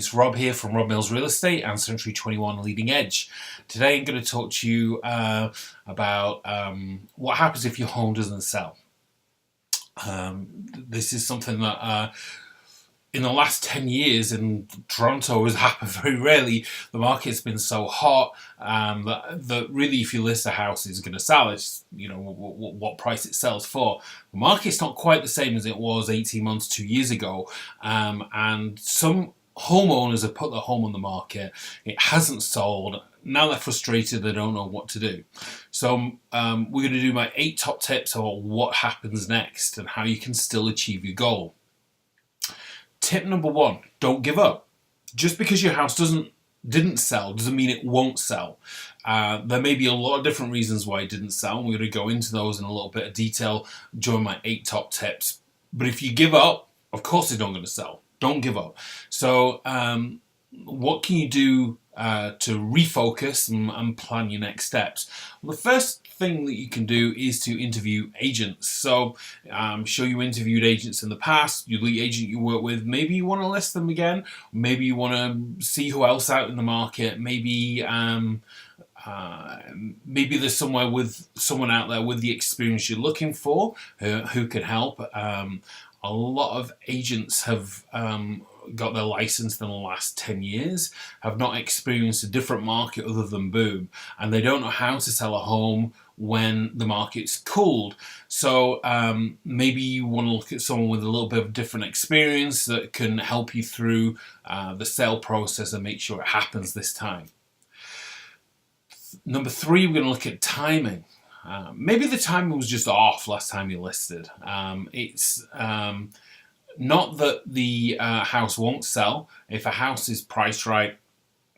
it's Rob here from Rob Mills Real Estate and Century 21 Leading Edge. Today I'm going to talk to you about what happens if your home doesn't sell. This is something that in the last 10 years in Toronto has happened very rarely. The market's been so hot that really, if you list a house, it's going to sell. It's, you know, what price it sells for. The market's not quite the same as it was 18 months, 2 years ago. And some homeowners have put their home on the market. It hasn't sold. Now they're frustrated. They don't know what to do. So we're going to do my 8 top tips on what happens next and how you can still achieve your goal. Tip number 1, don't give up. Just because your house didn't sell doesn't mean it won't sell. There may be a lot of different reasons why it didn't sell, and we're going to go into those in a little bit of detail during my 8 top tips. But if you give up, of course it's not going to sell. Don't give up. So what can you do to refocus and plan your next steps? Well, the first thing that you can do is to interview agents. So I'm sure you interviewed agents in the past, your lead agent you work with, maybe you want to list them again, maybe you want to see who else out in the market, maybe maybe there's someone out there with the experience you're looking for who can help. A lot of agents have got their license in the last 10 years, have not experienced a different market other than boom, and they don't know how to sell a home when the market's cooled. So maybe you want to look at someone with a little bit of different experience that can help you through the sale process and make sure it happens this time. Number 3, we're going to look at timing. Maybe the timing was just off last time you listed. It's not that the house won't sell. If a house is priced right,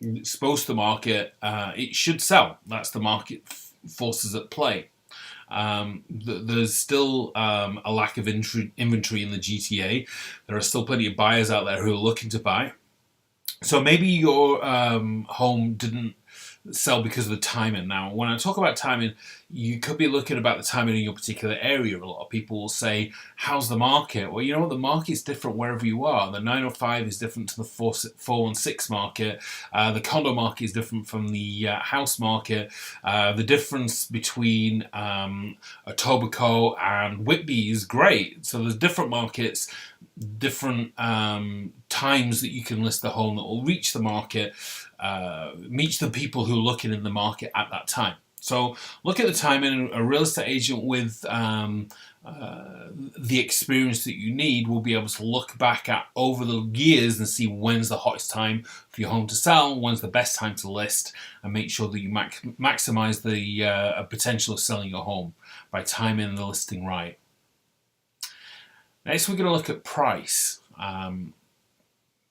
exposed to the market, it should sell. That's the market forces at play. There's still a lack of inventory in the GTA. There are still plenty of buyers out there who are looking to buy. So maybe your home didn't sell because of the timing. Now, when I talk about timing, you could be looking about the timing in your particular area. A lot of people will say, how's the market? Well, you know what? The market's different wherever you are. The 905 is different to the 416 market. The condo market is different from the house market. The difference between Etobicoke and Whitby is great. So there's different markets, different times that you can list the home that will reach the market, meet the people who are looking in the market at that time. So look at the timing. A real estate agent with the experience that you need will be able to look back at over the years and see when's the hottest time for your home to sell, when's the best time to list, and make sure that you maximize the potential of selling your home by timing the listing right. Next, we're going to look at price.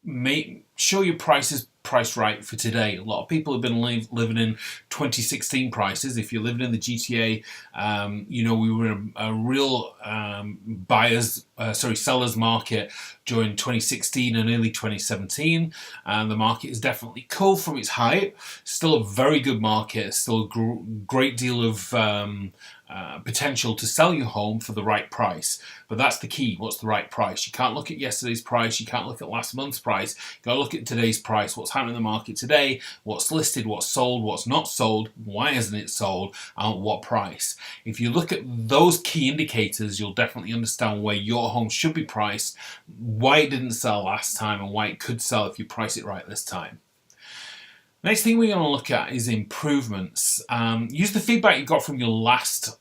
Make sure your price is priced right for today. A lot of people have been living in 2016 prices. If you're living in the GTA, you know, we were in a real seller's market during 2016 and early 2017. And the market is definitely cool from its height. Still a very good market. Still a great deal of potential to sell your home for the right price. But that's the key. What's the right price? You can't look at yesterday's price. You can't look at last month's price. You've got to look at today's price. What's happening in the market today? What's listed? What's sold? What's not sold? Why isn't it sold? And at what price? If you look at those key indicators, you'll definitely understand where your home should be priced, why it didn't sell last time, and why it could sell if you price it right this time. Next thing we're going to look at is improvements. Use the feedback you got from your last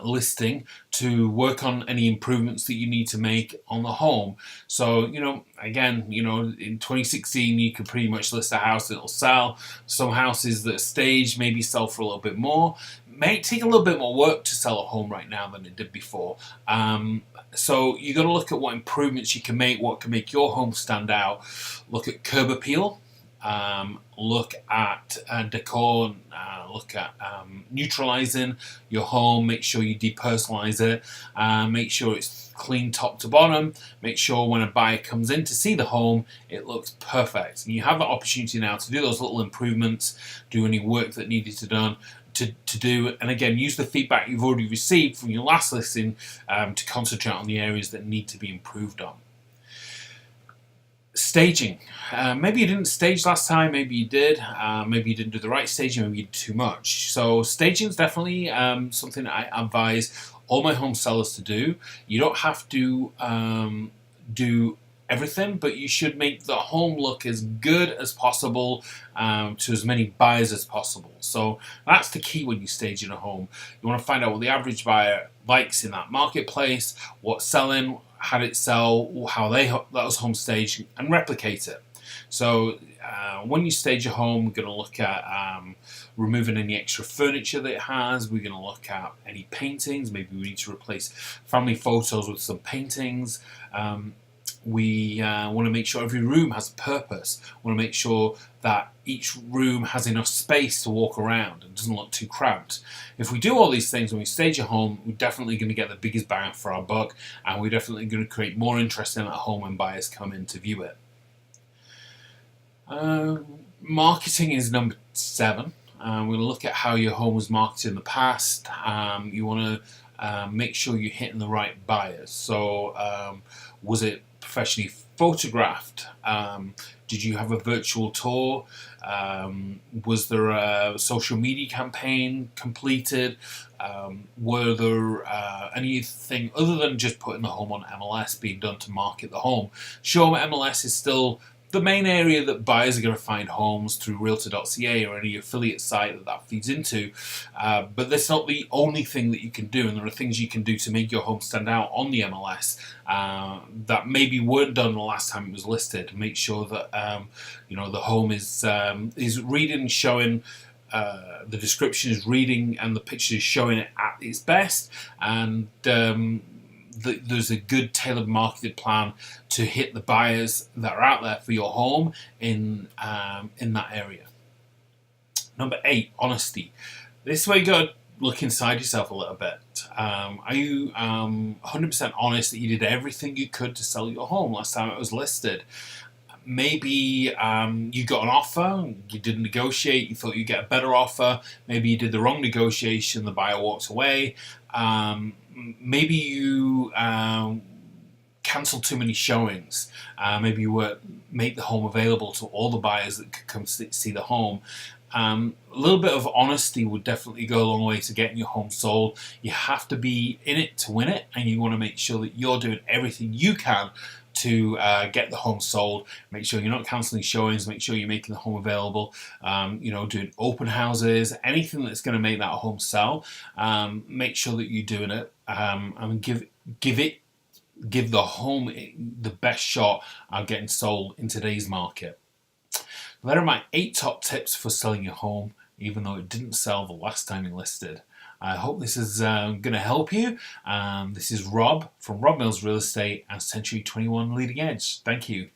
listing to work on any improvements that you need to make on the home. So, you know, again, you know, in 2016, you could pretty much list a house and it'll sell. Some houses that are staged maybe sell for a little bit more. May take a little bit more work to sell a home right now than it did before. So you got to look at what improvements you can make, what can make your home stand out. Look at curb appeal. Look at decor, look at neutralizing your home, make sure you depersonalize it, make sure it's clean top to bottom, make sure when a buyer comes in to see the home, it looks perfect. And you have the opportunity now to do those little improvements, do any work that needed to done. To do, and again, use the feedback you've already received from your last listing to concentrate on the areas that need to be improved on. Staging. Maybe you didn't stage last time, maybe you did. Maybe you didn't do the right staging, maybe you did too much. So staging is definitely something I advise all my home sellers to do. You don't have to do everything, but you should make the home look as good as possible to as many buyers as possible. So that's the key when you're staging a home. You want to find out what the average buyer likes in that marketplace, what's selling, how did it sell, how that was home staged, and replicate it. So when you stage a home, we're going to look at removing any extra furniture that it has. We're going to look at any paintings. Maybe we need to replace family photos with some paintings. We want to make sure every room has a purpose. We want to make sure that each room has enough space to walk around and doesn't look too cramped. If we do all these things when we stage a home, we're definitely going to get the biggest bang for our buck, and we're definitely going to create more interest in that home when buyers come in to view it. Marketing is number 7. We're going to look at how your home was marketed in the past. You want to make sure you're hitting the right buyers. So was it professionally photographed? Did you have a virtual tour? Was there a social media campaign completed? Were there anything other than just putting the home on MLS being done to market the home? Sure, MLS is still the main area that buyers are going to find homes through Realtor.ca or any affiliate site that feeds into, but that's not the only thing that you can do, and there are things you can do to make your home stand out on the MLS that maybe weren't done the last time it was listed. Make sure that the home is reading, showing. The description is reading and the picture is showing it at its best, and there's a good tailored marketed plan to hit the buyers that are out there for your home in that area. Number 8, honesty. This is where you got to look inside yourself a little bit. Are you 100% honest that you did everything you could to sell your home last time it was listed? Maybe you got an offer, you didn't negotiate, you thought you'd get a better offer. Maybe you did the wrong negotiation, the buyer walked away. Maybe you cancelled too many showings. Maybe you make the home available to all the buyers that could come see the home. A little bit of honesty would definitely go a long way to getting your home sold. You have to be in it to win it, and you want to make sure that you're doing everything you can to get the home sold. Make sure you're not cancelling showings. Make sure you're making the home available. Doing open houses, anything that's going to make that home sell. Make sure that you're doing it, and give the home the best shot at getting sold in today's market. There are my 8 top tips for selling your home, even though it didn't sell the last time you listed. I hope this is going to help you. This is Rob from Rob Mills Real Estate and Century 21 Leading Edge. Thank you.